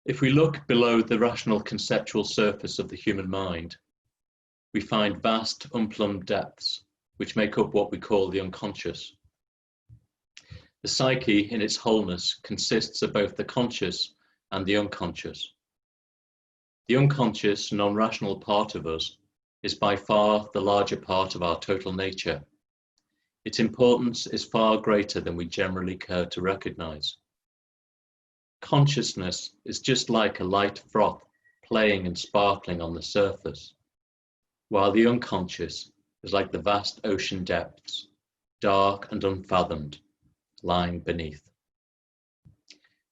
If we look below the rational conceptual surface of the human mind, we find vast, unplumbed depths, which make up what we call the unconscious. The psyche, in its wholeness, consists of both the conscious and the unconscious. The unconscious, non-rational part of us is by far the larger part of our total nature. Its importance is far greater than we generally care to recognize. Consciousness is just like a light froth playing and sparkling on the surface, while the unconscious is like the vast ocean depths, dark and unfathomed, lying beneath.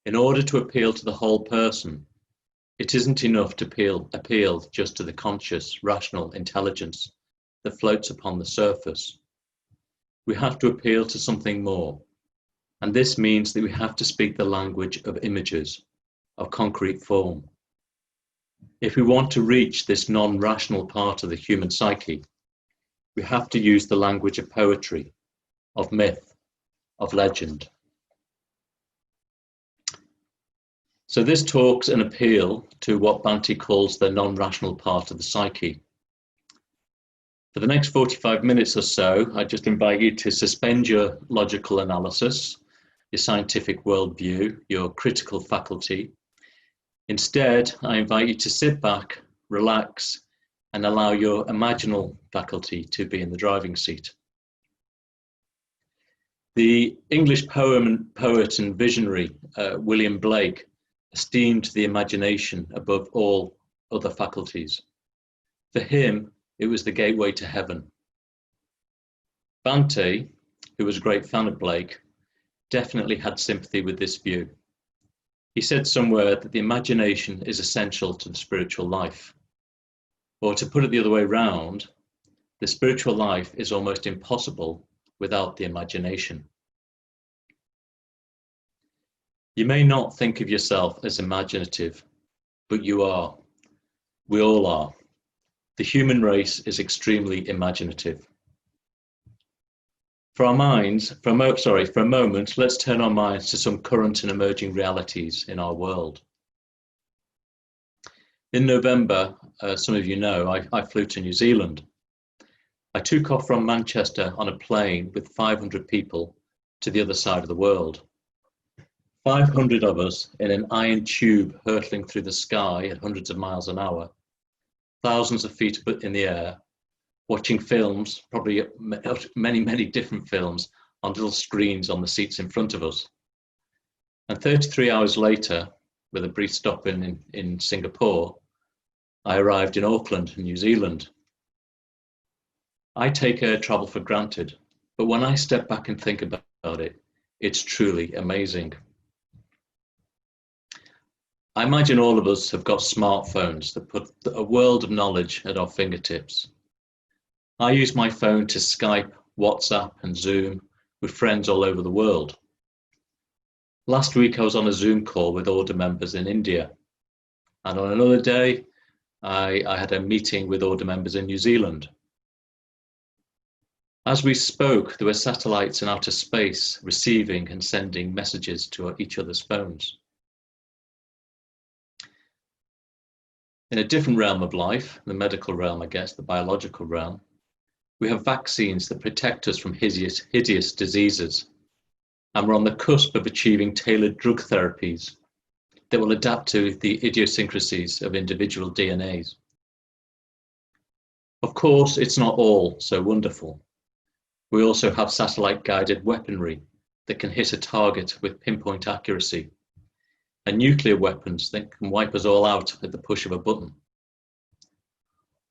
In order to appeal to the whole person, it isn't enough to appeal just to the conscious, rational intelligence that floats upon the surface. We have to appeal to something more, and this means that we have to speak the language of images, of concrete form. If we want to reach this non-rational part of the human psyche, we have to use the language of poetry, of myth, of legend. So this talk's an appeal to what Banti calls the non-rational part of the psyche. For the next 45 minutes or so, I just invite you to suspend your logical analysis, your scientific worldview, your critical faculty. Instead, I invite you to sit back, relax, and allow your imaginal faculty to be in the driving seat. The English poet and visionary William Blake esteemed the imagination above all other faculties. For him, it was the gateway to heaven. Banti, who was a great fan of Blake, definitely had sympathy with this view. He said somewhere that the imagination is essential to the spiritual life. Or to put it the other way around, the spiritual life is almost impossible without the imagination. You may not think of yourself as imaginative, but you are. We all are. The human race is extremely imaginative. For a moment, let's turn our minds to some current and emerging realities in our world. In November, some of you know, I flew to New Zealand. I took off from Manchester on a plane with 500 people to the other side of the world. 500 of us in an iron tube hurtling through the sky at hundreds of miles an hour, thousands of feet in the air, watching films, probably many different films, on little screens on the seats in front of us. And 33 hours later, with a brief stop in Singapore, I arrived in Auckland, New Zealand. I take air travel for granted, but when I step back and think about it, it's truly amazing. I imagine all of us have got smartphones that put a world of knowledge at our fingertips. I use my phone to Skype, WhatsApp, and Zoom with friends all over the world. Last week, I was on a Zoom call with order members in India. And on another day, I had a meeting with order members in New Zealand. As we spoke, there were satellites in outer space receiving and sending messages to each other's phones. In a different realm of life, the medical realm, I guess, the biological realm, we have vaccines that protect us from hideous diseases. And we're on the cusp of achieving tailored drug therapies that will adapt to the idiosyncrasies of individual DNAs. Of course, it's not all so wonderful. We also have satellite-guided weaponry that can hit a target with pinpoint accuracy, and nuclear weapons that can wipe us all out at the push of a button.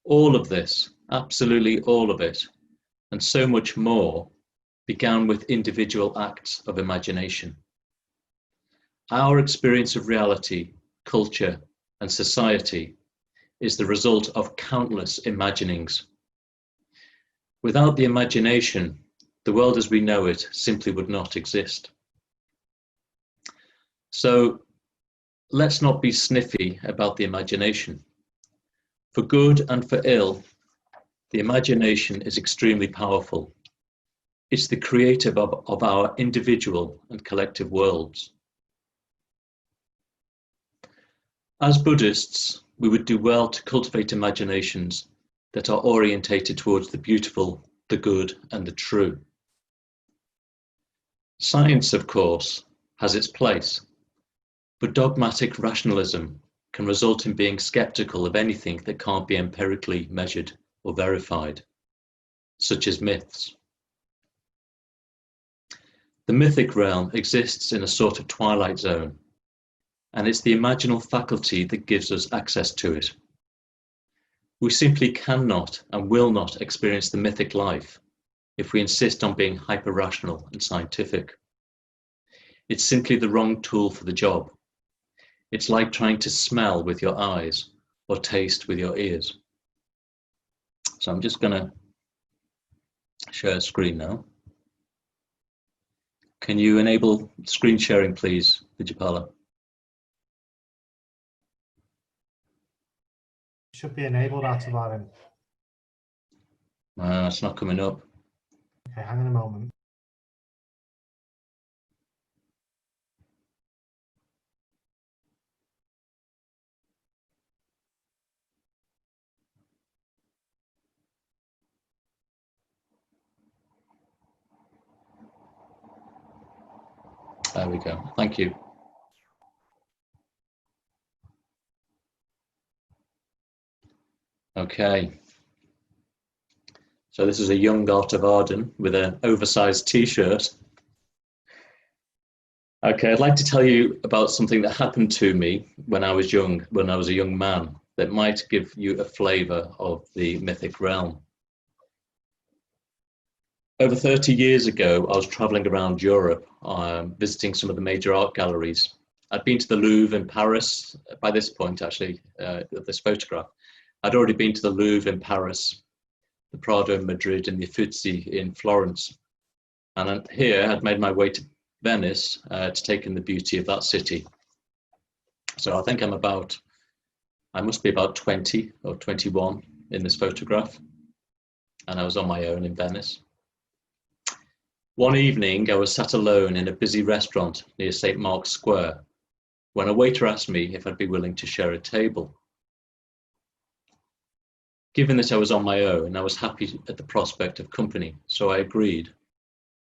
All of this, absolutely all of it, and so much more, began with individual acts of imagination. Our experience of reality, culture, and society is the result of countless imaginings. Without the imagination, the world as we know it simply would not exist. So, let's not be sniffy about the imagination. For good and for ill, the imagination is extremely powerful. It's the creator of our individual and collective worlds. As Buddhists, we would do well to cultivate imaginations that are orientated towards the beautiful, the good, and the true. Science, of course, has its place, but dogmatic rationalism can result in being skeptical of anything that can't be empirically measured or verified, such as myths. The mythic realm exists in a sort of twilight zone, and it's the imaginal faculty that gives us access to it. We simply cannot and will not experience the mythic life if we insist on being hyper-rational and scientific. It's simply the wrong tool for the job. It's like trying to smell with your eyes or taste with your ears. So I'm just going to share a screen now. Can you enable screen sharing, please, Vijaypala? Should be enabled, Arthavadin. It's not coming up. Okay, hang on a moment. There we go. Thank you. Okay. So this is a young Arthavadin with an oversized t-shirt. Okay, I'd like to tell you about something that happened to me when I was young, when I was a young man, that might give you a flavor of the mythic realm. Over 30 years ago, I was traveling around Europe, visiting some of the major art galleries. I'd been to the Louvre in Paris by this point, actually, of this photograph. I'd already been to the Louvre in Paris, the Prado in Madrid, and the Uffizi in Florence. And here I'd made my way to Venice to take in the beauty of that city. So I think I must be about 20 or 21 in this photograph. And I was on my own in Venice. One evening, I was sat alone in a busy restaurant near St. Mark's Square when a waiter asked me if I'd be willing to share a table. Given that I was on my own, I was happy at the prospect of company, so I agreed.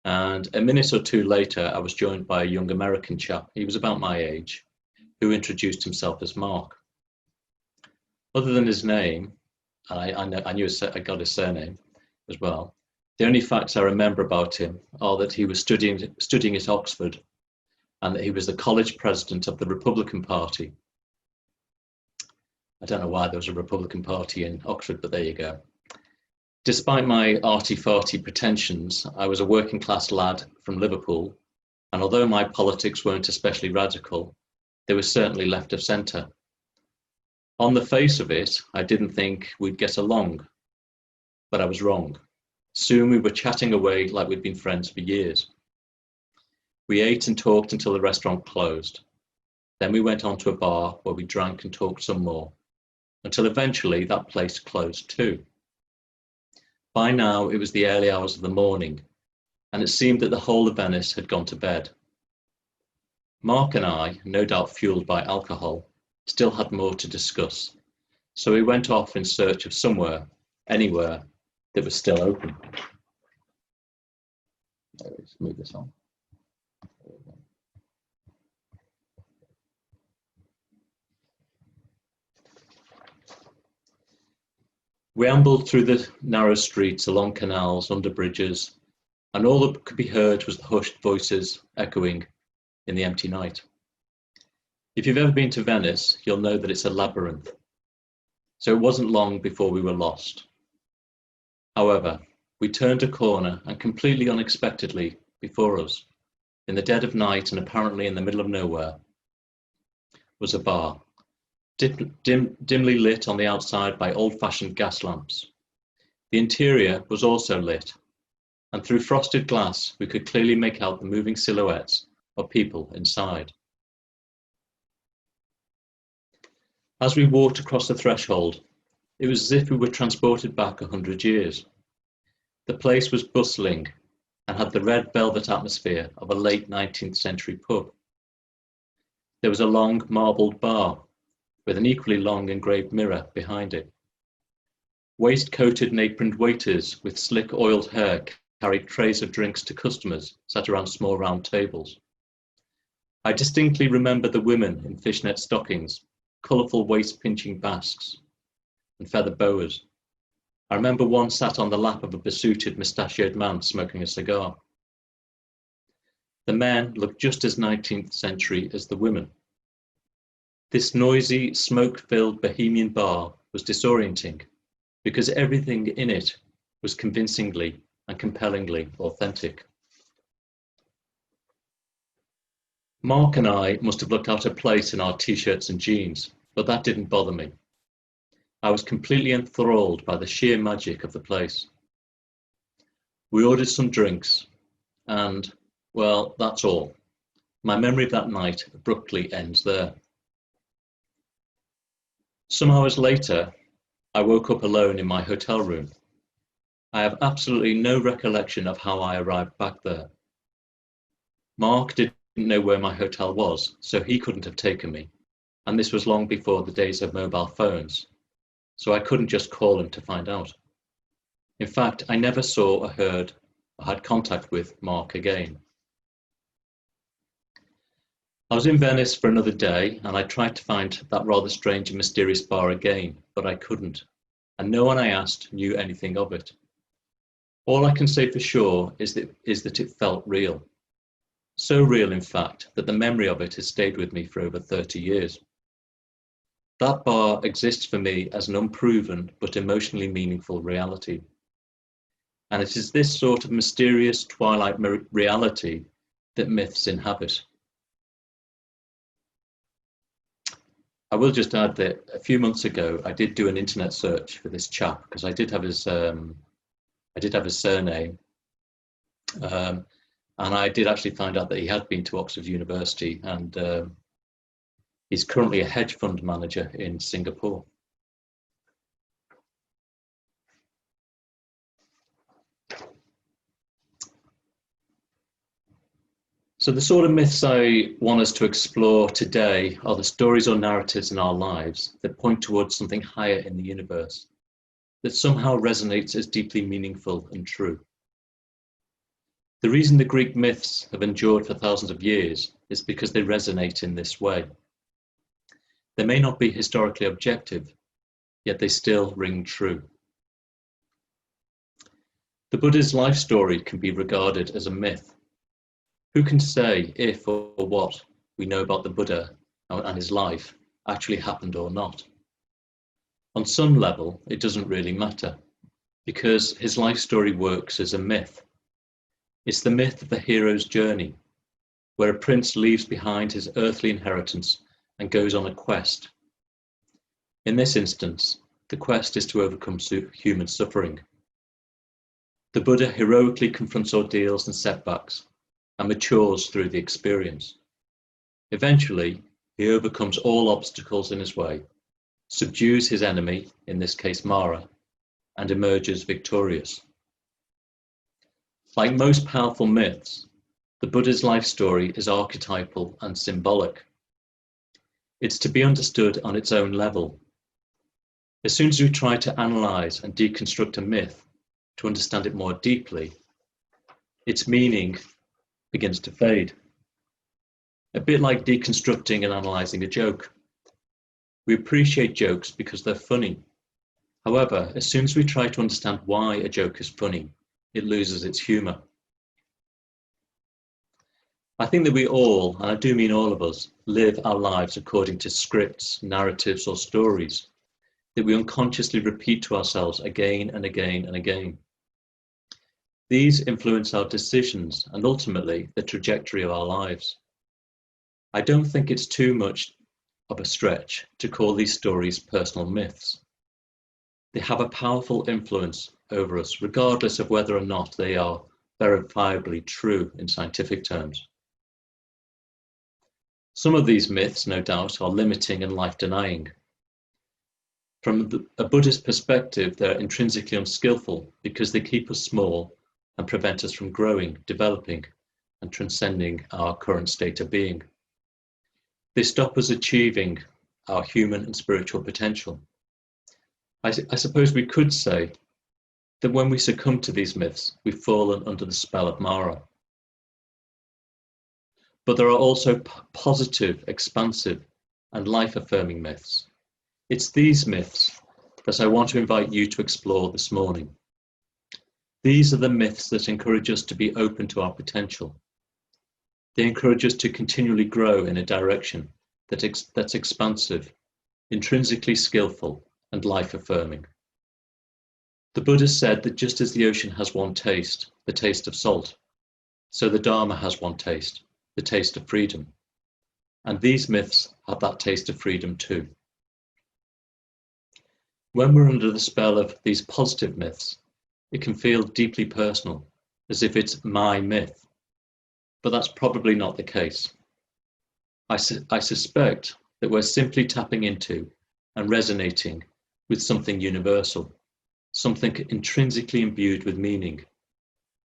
And a minute or two later, I was joined by a young American chap, he was about my age, who introduced himself as Mark. Other than his name, and I got his surname as well, the only facts I remember about him are that he was studying at Oxford and that he was the college president of the Republican Party. I don't know why there was a Republican Party in Oxford, but there you go. Despite my arty-farty pretensions, I was a working class lad from Liverpool, and although my politics weren't especially radical, they were certainly left of centre. On the face of it, I didn't think we'd get along, but I was wrong. Soon we were chatting away like we'd been friends for years. We ate and talked until the restaurant closed. Then we went on to a bar where we drank and talked some more, until eventually that place closed too. By now it was the early hours of the morning, and it seemed that the whole of Venice had gone to bed. Mark and I, no doubt fueled by alcohol, still had more to discuss, so we went off in search of somewhere, anywhere, that was still open. Let's move this on. We ambled through the narrow streets, along canals, under bridges, and all that could be heard was the hushed voices echoing in the empty night. If you've ever been to Venice, you'll know that it's a labyrinth. So it wasn't long before we were lost. However, we turned a corner and completely unexpectedly before us, in the dead of night and apparently in the middle of nowhere, was a bar, dimly lit on the outside by old-fashioned gas lamps. The interior was also lit, and through frosted glass we could clearly make out the moving silhouettes of people inside. As we walked across the threshold, it was as if we were transported back 100 years. The place was bustling and had the red velvet atmosphere of a late 19th century pub. There was a long marbled bar, with an equally long engraved mirror behind it. Waist-coated and aproned waiters with slick oiled hair carried trays of drinks to customers sat around small round tables. I distinctly remember the women in fishnet stockings, colourful waist-pinching basques, and feather boas. I remember one sat on the lap of a besuited, mustachioed man smoking a cigar. The men looked just as 19th century as the women. This noisy, smoke-filled bohemian bar was disorienting because everything in it was convincingly and compellingly authentic. Mark and I must have looked out of place in our t-shirts and jeans, but that didn't bother me. I was completely enthralled by the sheer magic of the place. We ordered some drinks, and, well, that's all. My memory of that night abruptly ends there. Some hours later, I woke up alone in my hotel room. I have absolutely no recollection of how I arrived back there. Mark didn't know where my hotel was, so he couldn't have taken me, and this was long before the days of mobile phones, so I couldn't just call him to find out. In fact, I never saw or heard or had contact with Mark again. I was in Venice for another day, and I tried to find that rather strange and mysterious bar again, but I couldn't, and no one I asked knew anything of it. All I can say for sure is that it felt real. So real, in fact, that the memory of it has stayed with me for over 30 years. That bar exists for me as an unproven but emotionally meaningful reality. And it is this sort of mysterious twilight reality that myths inhabit. I will just add that a few months ago, I did do an internet search for this chap because I did have his surname, and I did actually find out that he had been to Oxford University, and he's currently a hedge fund manager in Singapore. So the sort of myths I want us to explore today are the stories or narratives in our lives that point towards something higher in the universe, that somehow resonates as deeply meaningful and true. The reason the Greek myths have endured for thousands of years is because they resonate in this way. They may not be historically objective, yet they still ring true. The Buddha's life story can be regarded as a myth. Who can say if or what we know about the Buddha and his life actually happened or not? On some level, it doesn't really matter, because his life story works as a myth. It's the myth of the hero's journey, where a prince leaves behind his earthly inheritance and goes on a quest. In this instance, the quest is to overcome human suffering. The Buddha heroically confronts ordeals and setbacks and matures through the experience. Eventually, he overcomes all obstacles in his way, subdues his enemy, in this case Mara, and emerges victorious. Like most powerful myths, the Buddha's life story is archetypal and symbolic. It's to be understood on its own level. As soon as we try to analyze and deconstruct a myth to understand it more deeply, its meaning begins to fade. A bit like deconstructing and analysing a joke. We appreciate jokes because they're funny. However, as soon as we try to understand why a joke is funny, it loses its humour. I think that we all, and I do mean all of us, live our lives according to scripts, narratives, or stories that we unconsciously repeat to ourselves again and again and again. These influence our decisions and ultimately the trajectory of our lives. I don't think it's too much of a stretch to call these stories personal myths. They have a powerful influence over us, regardless of whether or not they are verifiably true in scientific terms. Some of these myths, no doubt, are limiting and life-denying. From a Buddhist perspective, they're intrinsically unskillful because they keep us small and prevent us from growing, developing, and transcending our current state of being. They stop us achieving our human and spiritual potential. I suppose we could say that when we succumb to these myths, we've fallen under the spell of Mara. But there are also positive, expansive, and life-affirming myths. It's these myths that I want to invite you to explore this morning. These are the myths that encourage us to be open to our potential. They encourage us to continually grow in a direction that's expansive, intrinsically skillful, and life-affirming. The Buddha said that just as the ocean has one taste, the taste of salt, so the Dharma has one taste, the taste of freedom. And these myths have that taste of freedom too. When we're under the spell of these positive myths, it can feel deeply personal, as if it's my myth. But that's probably not the case. I suspect that we're simply tapping into and resonating with something universal, something intrinsically imbued with meaning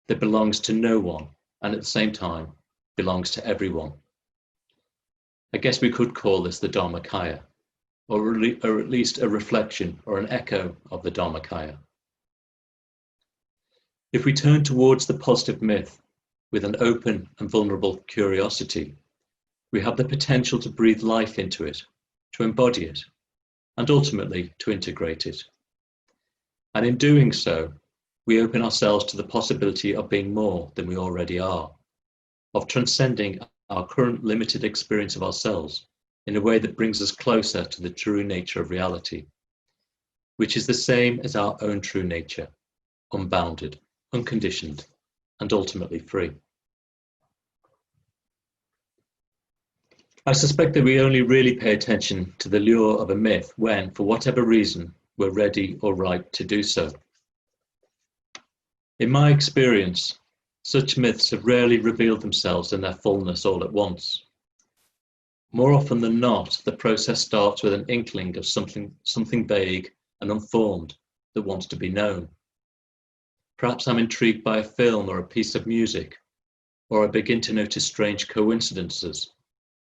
that belongs to no one and at the same time belongs to everyone. I guess we could call this the Dharmakaya, or at least a reflection or an echo of the Dharmakaya. If we turn towards the positive myth with an open and vulnerable curiosity, we have the potential to breathe life into it, to embody it, and ultimately to integrate it. And in doing so, we open ourselves to the possibility of being more than we already are, of transcending our current limited experience of ourselves in a way that brings us closer to the true nature of reality, which is the same as our own true nature, unbounded, unconditioned, and ultimately free. I suspect that we only really pay attention to the lure of a myth when, for whatever reason, we're ready or ripe to do so. In my experience, such myths have rarely revealed themselves in their fullness all at once. More often than not, the process starts with an inkling of something vague and unformed that wants to be known. Perhaps I'm intrigued by a film or a piece of music, or I begin to notice strange coincidences,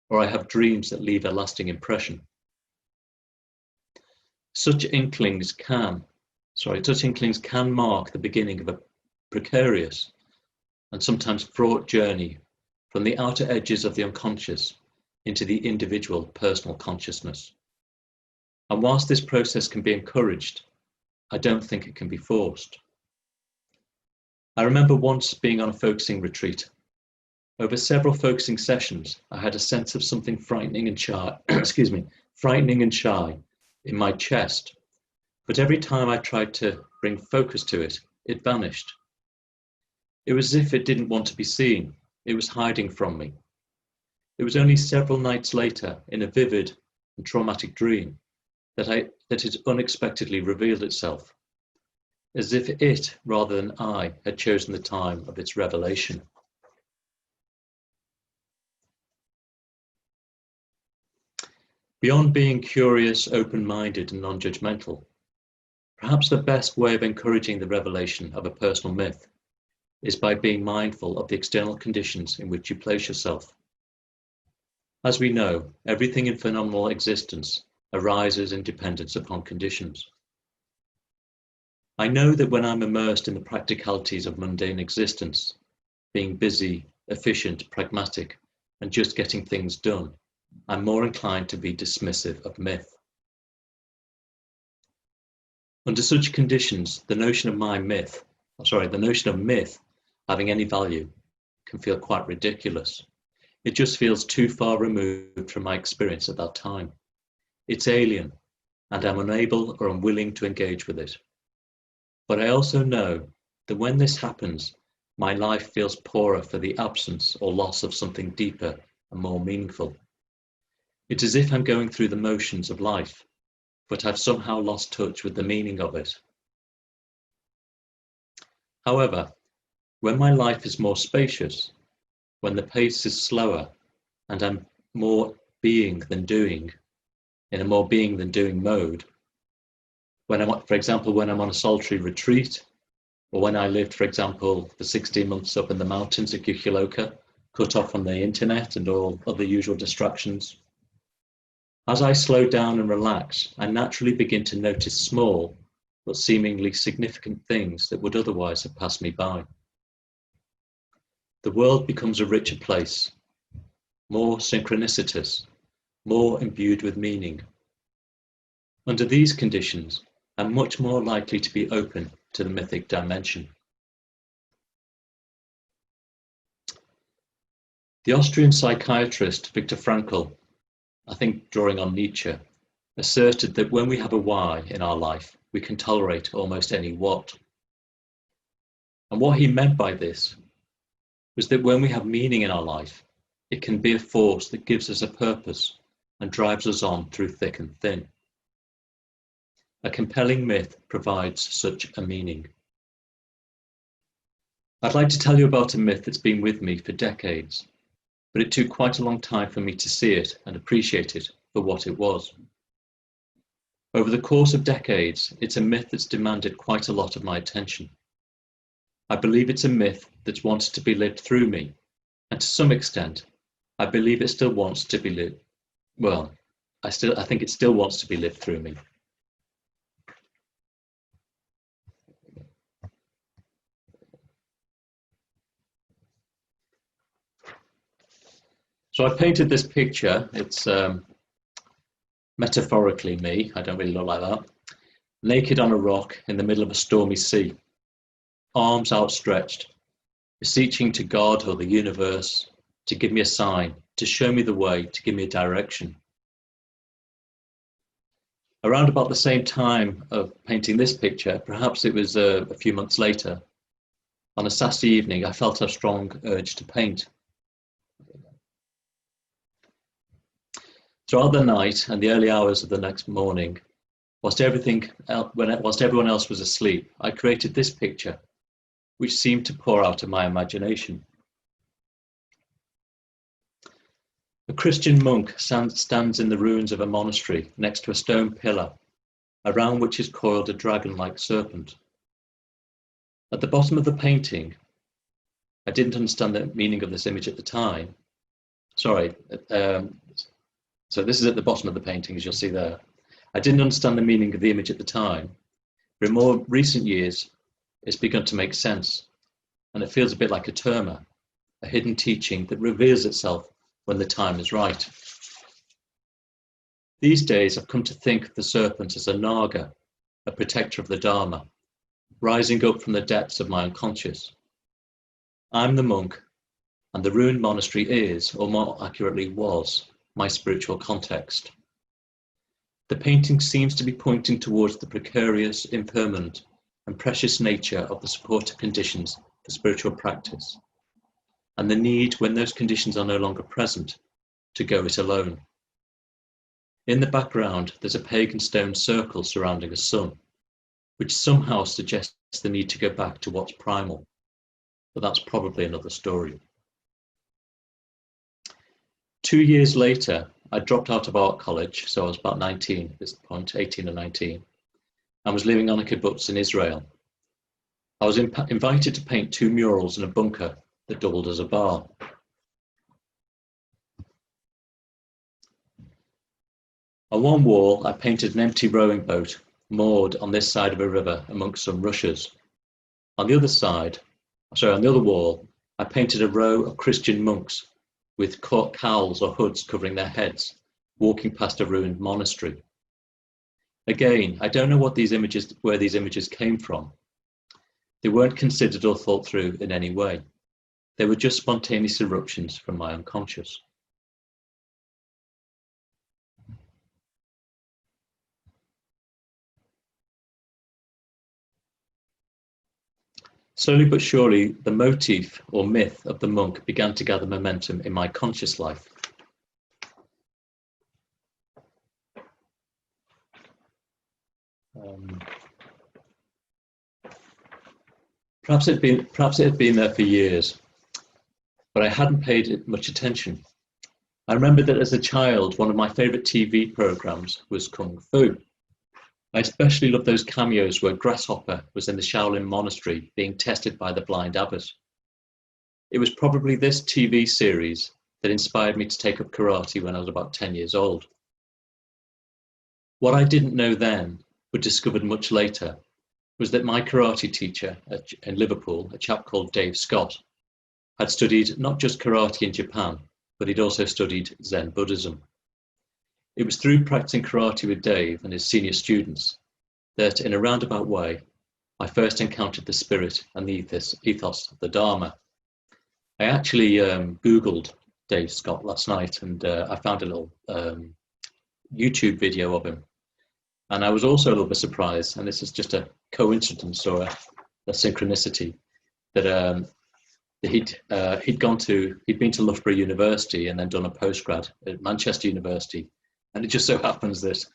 or I have dreams that leave a lasting impression. Such inklings can mark the beginning of a precarious and sometimes fraught journey from the outer edges of the unconscious into the individual personal consciousness. And whilst this process can be encouraged, I don't think it can be forced. I remember once being on a focusing retreat. Over several focusing sessions, I had a sense of something frightening and shy, frightening and shy in my chest. But every time I tried to bring focus to it, it vanished. It was as if it didn't want to be seen. It was hiding from me. It was only several nights later, in a vivid and traumatic dream, that it unexpectedly revealed itself, as if it, rather than I, had chosen the time of its revelation. Beyond being curious, open-minded, and non-judgmental, perhaps the best way of encouraging the revelation of a personal myth is by being mindful of the external conditions in which you place yourself. As we know, everything in phenomenal existence arises in dependence upon conditions. I know that when I'm immersed in the practicalities of mundane existence, being busy, efficient, pragmatic, and just getting things done, I'm more inclined to be dismissive of myth. Under such conditions, the notion of myth having any value can feel quite ridiculous. It just feels too far removed from my experience at that time. It's alien, and I'm unable or unwilling to engage with it. But I also know that when this happens, my life feels poorer for the absence or loss of something deeper and more meaningful. It's as if I'm going through the motions of life, but I've somehow lost touch with the meaning of it. However, when my life is more spacious, when the pace is slower, and I'm more being than doing, in a more being than doing mode, for example, when I'm on a solitary retreat, or when I lived, for example, the 16 months up in the mountains of Kukiloka, cut off from the internet and all other usual distractions, As I slow down and relax, I naturally begin to notice small but seemingly significant things that would otherwise have passed me by. The world becomes a richer place, more synchronicitous, more imbued with meaning. Under these conditions, I'm much more likely to be open to the mythic dimension. The Austrian psychiatrist Viktor Frankl, I think drawing on Nietzsche, asserted that when we have a why in our life, we can tolerate almost any what. And what he meant by this was that when we have meaning in our life, it can be a force that gives us a purpose and drives us on through thick and thin. A compelling myth provides such a meaning. I'd like to tell you about a myth that's been with me for decades, but it took quite a long time for me to see it and appreciate it for what it was. Over the course of decades, it's a myth that's demanded quite a lot of my attention. I believe it's a myth that's wanted to be lived through me, and to some extent, I believe it still wants to be lived. Well, I think it still wants to be lived through me. So I painted this picture. It's metaphorically me. I don't really look like that. Naked on a rock in the middle of a stormy sea, arms outstretched, beseeching to God or the universe to give me a sign, to show me the way, to give me a direction. Around about the same time of painting this picture, perhaps it was a few months later, on a Saturday evening, I felt a strong urge to paint. Throughout the night and the early hours of the next morning, whilst everyone else was asleep, I created this picture, which seemed to pour out of my imagination. A Christian monk stands in the ruins of a monastery next to a stone pillar, around which is coiled a dragon-like serpent. At the bottom of the painting, I didn't understand the meaning of this image at the time. So this is at the bottom of the painting, as you'll see there. I didn't understand the meaning of the image at the time, but in more recent years, it's begun to make sense, and it feels a bit like a terma, a hidden teaching that reveals itself when the time is right. These days, I've come to think of the serpent as a naga, a protector of the Dharma, rising up from the depths of my unconscious. I'm the monk, and the ruined monastery is, or more accurately was, my spiritual context. The painting seems to be pointing towards the precarious, impermanent, and precious nature of the supportive conditions for spiritual practice, and the need, when those conditions are no longer present, to go it alone. In the background, there's a pagan stone circle surrounding a sun, which somehow suggests the need to go back to what's primal, but that's probably another story. 2 years later, I dropped out of art college, so I was about 19 at this point, 18 or 19, and was living on a kibbutz in Israel. I was invited to paint 2 murals in a bunker that doubled as a bar. On one wall, I painted an empty rowing boat moored on this side of a river amongst some rushes. On the other wall, I painted a row of Christian monks with cowls or hoods covering their heads, walking past a ruined monastery. Again, I don't know where these images came from. They weren't considered or thought through in any way. They were just spontaneous eruptions from my unconscious. Slowly but surely, the motif or myth of the monk began to gather momentum in my conscious life. Perhaps it had been there for years, but I hadn't paid it much attention. I remember that as a child, one of my favorite TV programs was Kung Fu. I especially loved those cameos where Grasshopper was in the Shaolin monastery being tested by the blind abbot. It was probably this TV series that inspired me to take up karate when I was about 10 years old. What I didn't know then, but discovered much later, was that my karate teacher in Liverpool, a chap called Dave Scott, had studied not just karate in Japan, but he'd also studied Zen Buddhism. It was through practicing karate with Dave and his senior students that, in a roundabout way, I first encountered the spirit and the ethos of the Dharma. I actually Googled Dave Scott last night, and I found a little YouTube video of him. And I was also a little bit surprised, and this is just a coincidence or a synchronicity, that he'd been to Loughborough University and then done a postgrad at Manchester University. And it just so happens that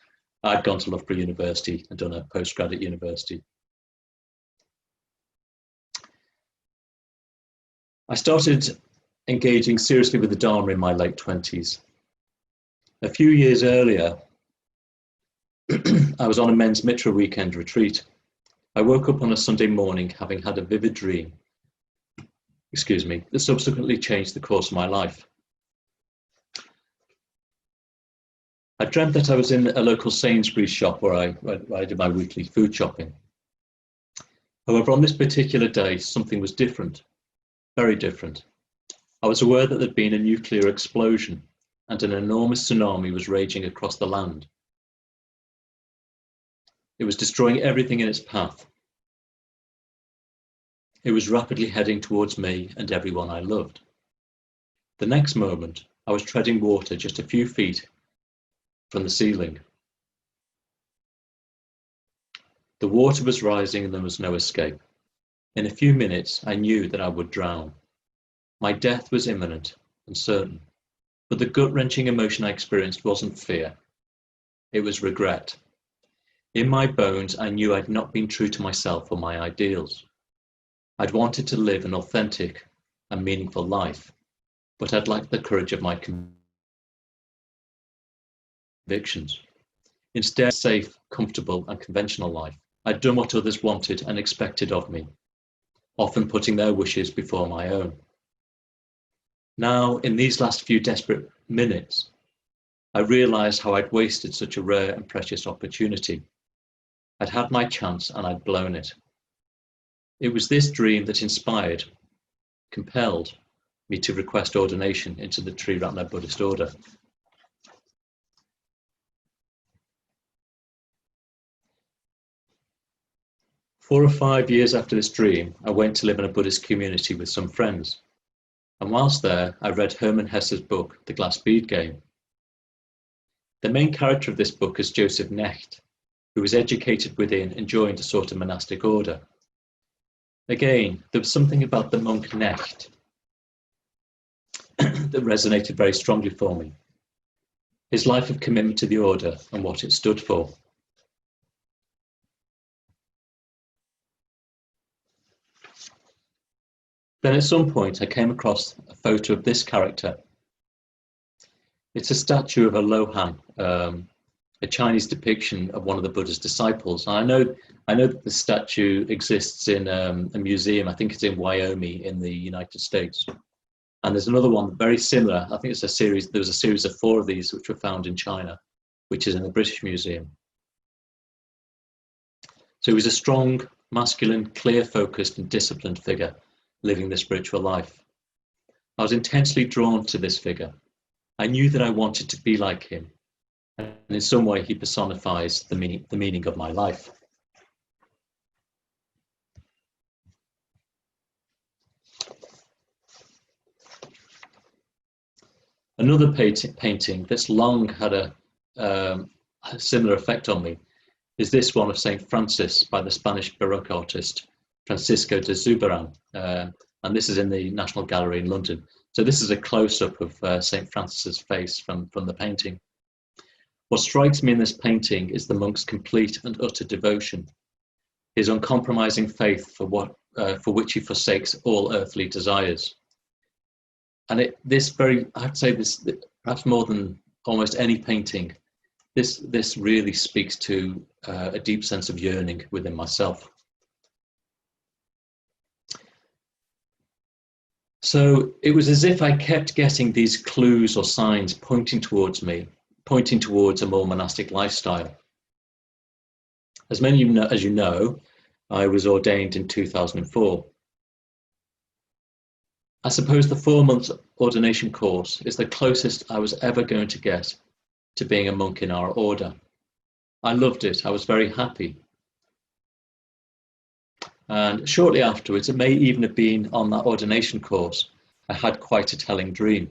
I'd gone to Loughborough University and done a postgrad at university. I started engaging seriously with the Dharma in my late 20s. A few years earlier, I was on a men's Mitra weekend retreat. I woke up on a Sunday morning having had a vivid dream, that subsequently changed the course of my life. I dreamt that I was in a local Sainsbury's shop where I did my weekly food shopping. However, on this particular day, something was different, very different. I was aware that there'd been a nuclear explosion and an enormous tsunami was raging across the land. It was destroying everything in its path. It was rapidly heading towards me and everyone I loved. The next moment, I was treading water just a few feet from the ceiling. The water was rising and there was no escape. In a few minutes, I knew that I would drown. My death was imminent and certain, but the gut-wrenching emotion I experienced wasn't fear. It was regret. In my bones, I knew I'd not been true to myself or my ideals. I'd wanted to live an authentic and meaningful life, but I'd lacked the courage of my convictions. Instead, a safe, comfortable, and conventional life. I'd done what others wanted and expected of me, often putting their wishes before my own. Now, in these last few desperate minutes, I realized how I'd wasted such a rare and precious opportunity. I'd had my chance and I'd blown it. It was this dream that compelled me to request ordination into the Triratna Buddhist order. Four or 5 years after this dream, I went to live in a Buddhist community with some friends. And whilst there, I read Hermann Hesse's book, The Glass Bead Game. The main character of this book is Joseph Knecht, who was educated within and joined a sort of monastic order. Again, there was something about the monk Knecht that resonated very strongly for me. His life of commitment to the order and what it stood for. Then at some point I came across a photo of this character. It's a statue of a Lohan, a Chinese depiction of one of the Buddha's disciples. And I know that the statue exists in a museum. I think it's in Wyoming in the United States. And there's another one very similar. I think it's there was a series of 4 of these which were found in China, which is in the British Museum. So he was a strong, masculine, clear-focused and disciplined figure living the spiritual life. I was intensely drawn to this figure. I knew that I wanted to be like him, and in some way he personifies the meaning of my life. Another painting that's long had a similar effect on me is this one of St. Francis by the Spanish Baroque artist Francisco de Zuberan, and this is in the National Gallery in London. So this is a close-up of St. Francis's face from the painting. What strikes me in this painting is the monk's complete and utter devotion, his uncompromising faith for which he forsakes all earthly desires. And I'd say this, perhaps more than almost any painting, this really speaks to a deep sense of yearning within myself. So it was as if I kept getting these clues or signs pointing towards a more monastic lifestyle. As many of you know, as you know, I was ordained in 2004. I suppose the 4-month ordination course is the closest I was ever going to get to being a monk in our order. I loved it. I was very happy. And shortly afterwards, it may even have been on that ordination course, I had quite a telling dream.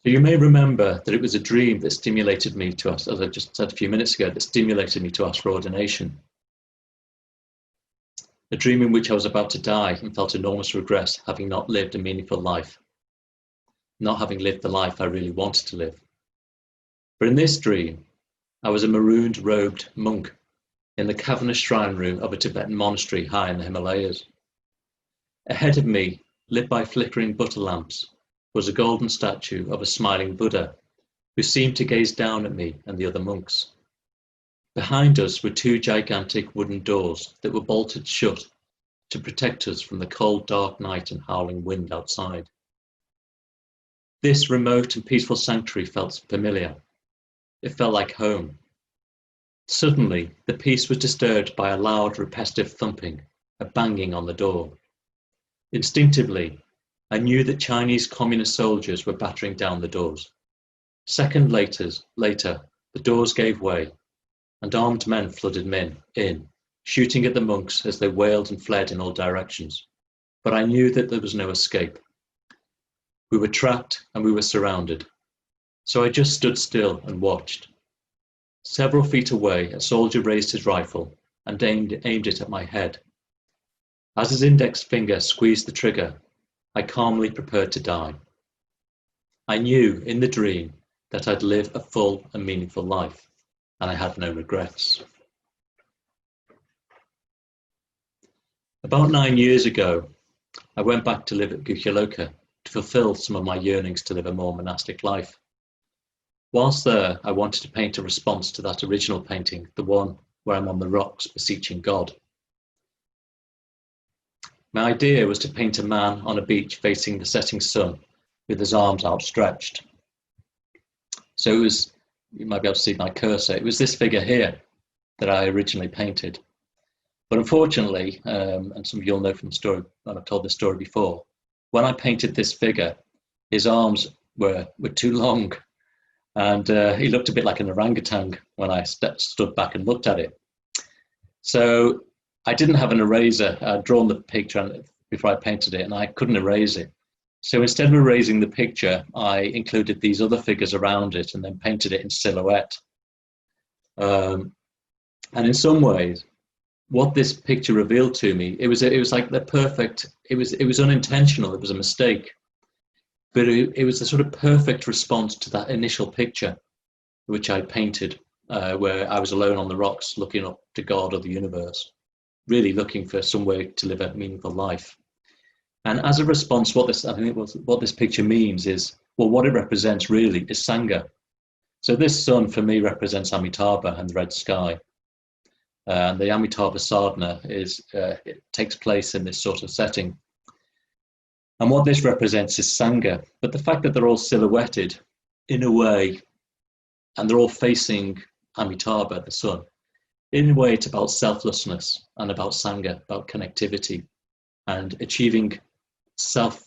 So you may remember that it was a dream that stimulated me to ask, as I just said a few minutes ago, that stimulated me to ask for ordination. A dream in which I was about to die and felt enormous regret having not lived a meaningful life, not having lived the life I really wanted to live. But in this dream, I was a marooned robed monk in the cavernous shrine room of a Tibetan monastery high in the Himalayas. Ahead of me, lit by flickering butter lamps, was a golden statue of a smiling Buddha who seemed to gaze down at me and the other monks. Behind us were 2 gigantic wooden doors that were bolted shut to protect us from the cold, dark night and howling wind outside. This remote and peaceful sanctuary felt familiar. It felt like home. Suddenly, the peace was disturbed by a loud, repetitive thumping, a banging on the door. Instinctively, I knew that Chinese communist soldiers were battering down the doors. Seconds later, the doors gave way, and armed men flooded in, shooting at the monks as they wailed and fled in all directions. But I knew that there was no escape. We were trapped and we were surrounded. So I just stood still and watched. Several feet away, a soldier raised his rifle and aimed it at my head. As his index finger squeezed the trigger, I calmly prepared to die. I knew in the dream that I'd live a full and meaningful life, and I had no regrets. About 9 years ago, I went back to live at Guhyaloka to fulfill some of my yearnings to live a more monastic life. Whilst there, I wanted to paint a response to that original painting, the one where I'm on the rocks beseeching God. My idea was to paint a man on a beach facing the setting sun with his arms outstretched. So it was, you might be able to see my cursor, it was this figure here that I originally painted. But unfortunately, and some of you will know from the story, when I've told this story before, when I painted this figure, his arms were too long, and he looked a bit like an orangutan when I stood back and looked at it. So I didn't have an eraser. I'd drawn the picture before I painted it, and I couldn't erase it. So instead of erasing the picture, I included these other figures around it and then painted it in silhouette. And in some ways, what this picture revealed to me, it was like the perfect. It was unintentional. It was a mistake, but it was a sort of perfect response to that initial picture, which I painted, where I was alone on the rocks, looking up to God or the universe, really looking for some way to live a meaningful life. And as a response, what this picture means is, well, what it represents really is Sangha. So this sun for me represents Amitabha and the red sky. And the Amitabha sadhana it takes place in this sort of setting. And what this represents is Sangha. But the fact that they're all silhouetted in a way, and they're all facing Amitabha, the sun, in a way it's about selflessness and about Sangha, about connectivity and achieving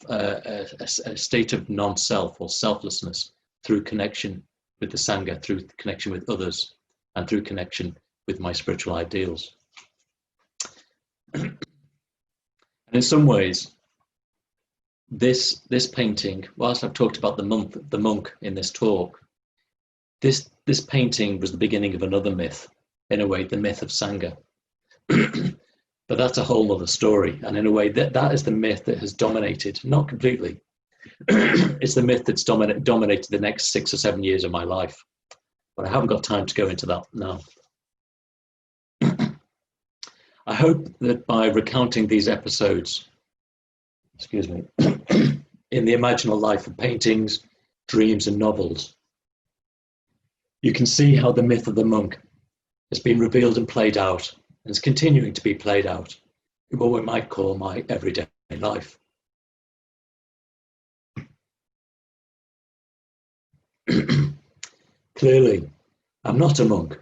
a state of non-self or selflessness through connection with the Sangha, through connection with others, and through connection with my spiritual ideals. And in some ways, this painting, whilst I've talked about the monk in this talk, this painting was the beginning of another myth, in a way, the myth of Sangha. But that's a whole other story. And in a way, that is the myth that has dominated, not completely, it's the myth that's dominated the next 6 or 7 years of my life. But I haven't got time to go into that now. I hope that by recounting these episodes, in the imaginal life of paintings, dreams, and novels, you can see how the myth of the monk has been revealed and played out, and is continuing to be played out in what we might call my everyday life. Clearly, I'm not a monk,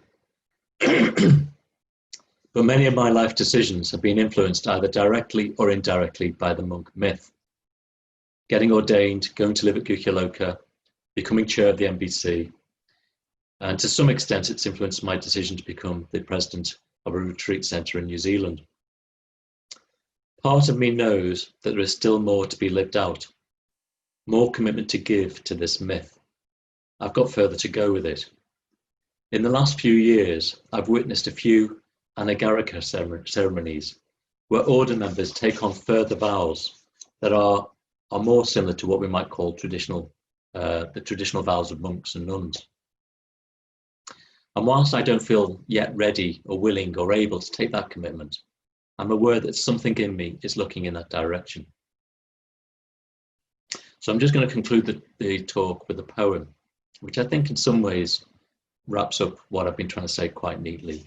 but many of my life decisions have been influenced either directly or indirectly by the monk myth. Getting ordained, going to live at Gukyaloka, becoming chair of the MBC, and to some extent it's influenced my decision to become the president of a retreat centre in New Zealand. Part of me knows that there is still more to be lived out, more commitment to give to this myth. I've got further to go with it. In the last few years, I've witnessed a few anagarika ceremonies where order members take on further vows that are more similar to what we might call the traditional vows of monks and nuns. And whilst I don't feel yet ready or willing or able to take that commitment, I'm aware that something in me is looking in that direction. So I'm just going to conclude the talk with a poem, which I think in some ways wraps up what I've been trying to say quite neatly.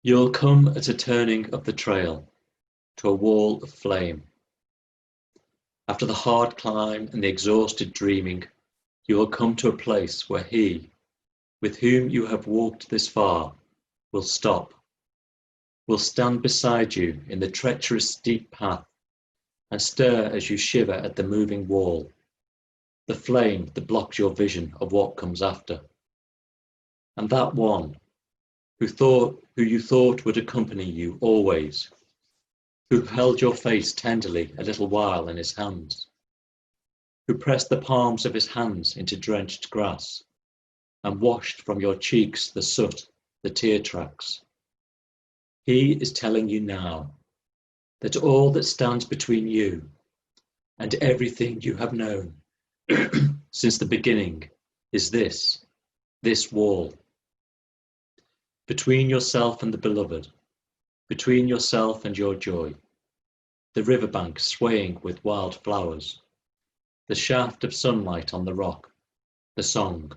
You'll come at a turning of the trail to a wall of flame. After the hard climb and the exhausted dreaming, you will come to a place where he, with whom you have walked this far, will stop, will stand beside you in the treacherous steep path and stir as you shiver at the moving wall, the flame that blocks your vision of what comes after. And that one, who you thought would accompany you always, who held your face tenderly a little while in his hands, who pressed the palms of his hands into drenched grass and washed from your cheeks the soot, the tear tracks. He is telling you now that all that stands between you and everything you have known since the beginning is this wall. Between yourself and the beloved, between yourself and your joy, the riverbank swaying with wild flowers, the shaft of sunlight on the rock, the song.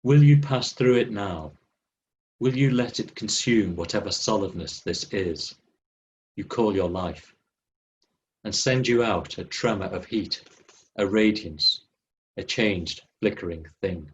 Will you pass through it now? Will you let it consume whatever solidness this is you call your life, and send you out a tremor of heat, a radiance, a changed, flickering thing?